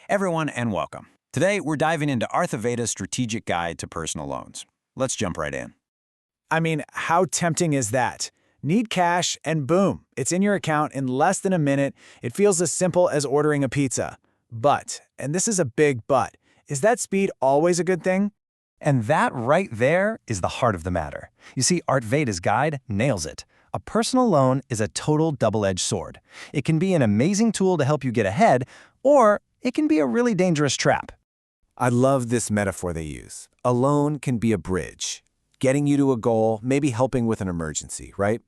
Everyone, and welcome. Today, we're diving into Arthveda's strategic guide to personal loans. Let's jump right in. I mean, how tempting is that? Need cash, and boom, it's in your account in less than a minute. It feels as simple as ordering a pizza. But, and this is a big but, is that speed always a good thing? And that right there is the heart of the matter. You see, Arthveda's guide nails it. A personal loan is a total double-edged sword. It can be an amazing tool to help you get ahead, or it can be a really dangerous trap. I love this metaphor they use. A loan can be a bridge, getting you to a goal, maybe helping with an emergency, right?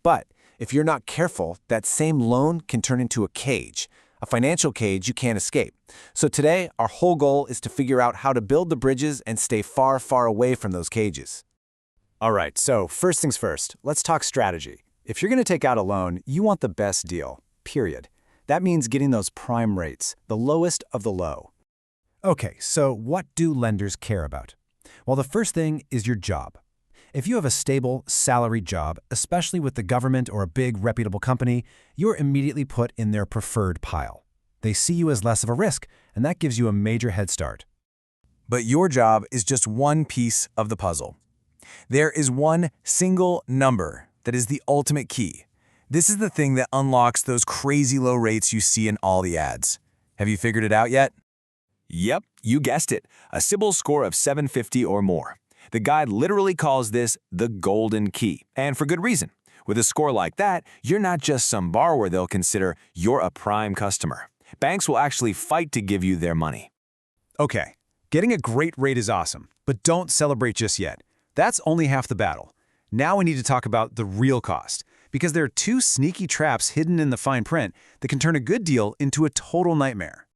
But if you're not careful, that same loan can turn into a cage, a financial cage you can't escape. So today, our whole goal is to figure out how to build the bridges and stay far, far away from those cages. All right, so first things first, let's talk strategy. If you're going to take out a loan, you want the best deal, period. That means getting those prime rates, the lowest of the low. Okay, so what do lenders care about? Well, the first thing is your job. If you have a stable, salaried job, especially with the government or a big, reputable company, you're immediately put in their preferred pile. They see you as less of a risk, and that gives you a major head start. But your job is just one piece of the puzzle. There is one single number that is the ultimate key. This is the thing that unlocks those crazy low rates you see in all the ads. Have you figured it out yet? Yep, you guessed it, a CIBIL score of 750 or more. The guide literally calls this the golden key, and for good reason. With a score like that, you're not just some borrower they'll consider, you're a prime customer. Banks will actually fight to give you their money. Okay, getting a great rate is awesome, but don't celebrate just yet. That's only half the battle. Now we need to talk about the real cost, because there are two sneaky traps hidden in the fine print that can turn a good deal into a total nightmare.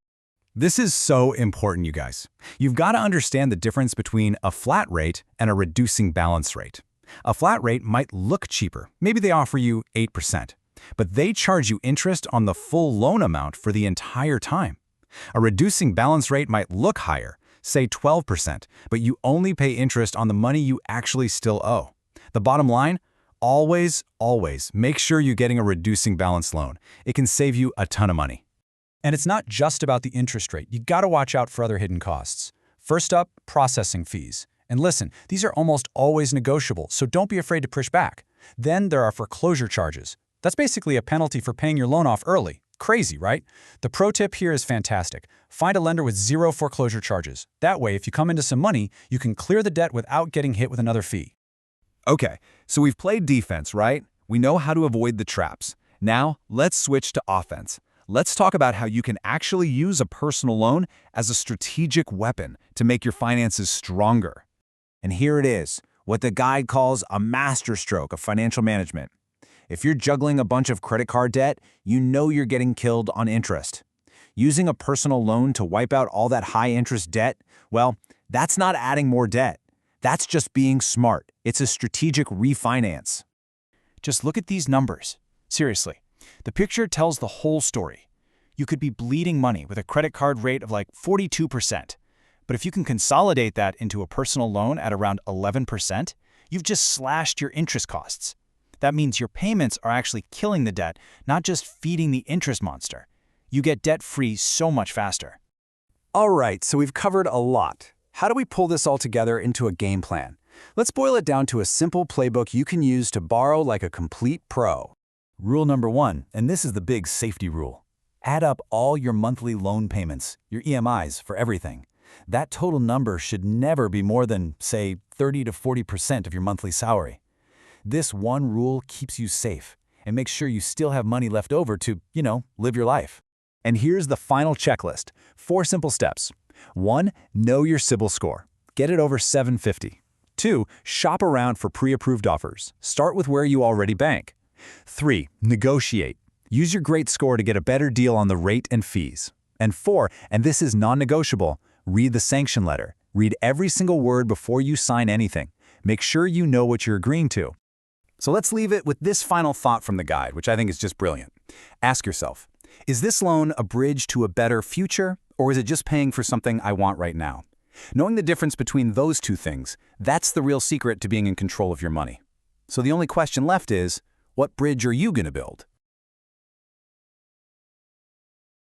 This is so important, you guys. You've got to understand the difference between a flat rate and a reducing balance rate. A flat rate might look cheaper. Maybe they offer you 8%, but they charge you interest on the full loan amount for the entire time. A reducing balance rate might look higher, say 12%, but you only pay interest on the money you actually still owe. The bottom line? Always, always make sure you're getting a reducing balance loan. It can save you a ton of money. And it's not just about the interest rate. You got to watch out for other hidden costs. First up, processing fees. And listen, these are almost always negotiable, so don't be afraid to push back. Then there are foreclosure charges. That's basically a penalty for paying your loan off early. Crazy, right? The pro tip here is fantastic. Find a lender with zero foreclosure charges. That way, if you come into some money, you can clear the debt without getting hit with another fee. Okay, so we've played defense, right? We know how to avoid the traps. Now, let's switch to offense. Let's talk about how you can actually use a personal loan as a strategic weapon to make your finances stronger. And here it is, what the guide calls a masterstroke of financial management. If you're juggling a bunch of credit card debt, you know you're getting killed on interest. Using a personal loan to wipe out all that high-interest debt, well, that's not adding more debt. That's just being smart. It's a strategic refinance. Just look at these numbers. Seriously, the picture tells the whole story. You could be bleeding money with a credit card rate of like 42%. But if you can consolidate that into a personal loan at around 11%, you've just slashed your interest costs. That means your payments are actually killing the debt, not just feeding the interest monster. You get debt-free so much faster. All right, so we've covered a lot. How do we pull this all together into a game plan? Let's boil it down to a simple playbook you can use to borrow like a complete pro. Rule number 1, and this is the big safety rule. Add up all your monthly loan payments, your EMIs for everything. That total number should never be more than, say, 30 to 40% of your monthly salary. This one rule keeps you safe and makes sure you still have money left over to, live your life. And here's the final checklist. 4 simple steps. 1. Know your CIBIL score. Get it over 750. 2. Shop around for pre-approved offers. Start with where you already bank. 3. Negotiate. Use your great score to get a better deal on the rate and fees. And 4, and this is non-negotiable, read the sanction letter. Read every single word before you sign anything. Make sure you know what you're agreeing to. So let's leave it with this final thought from the guide, which I think is just brilliant. Ask yourself, is this loan a bridge to a better future, or is it just paying for something I want right now? Knowing the difference between those two things, that's the real secret to being in control of your money. So the only question left is, what bridge are you going to build?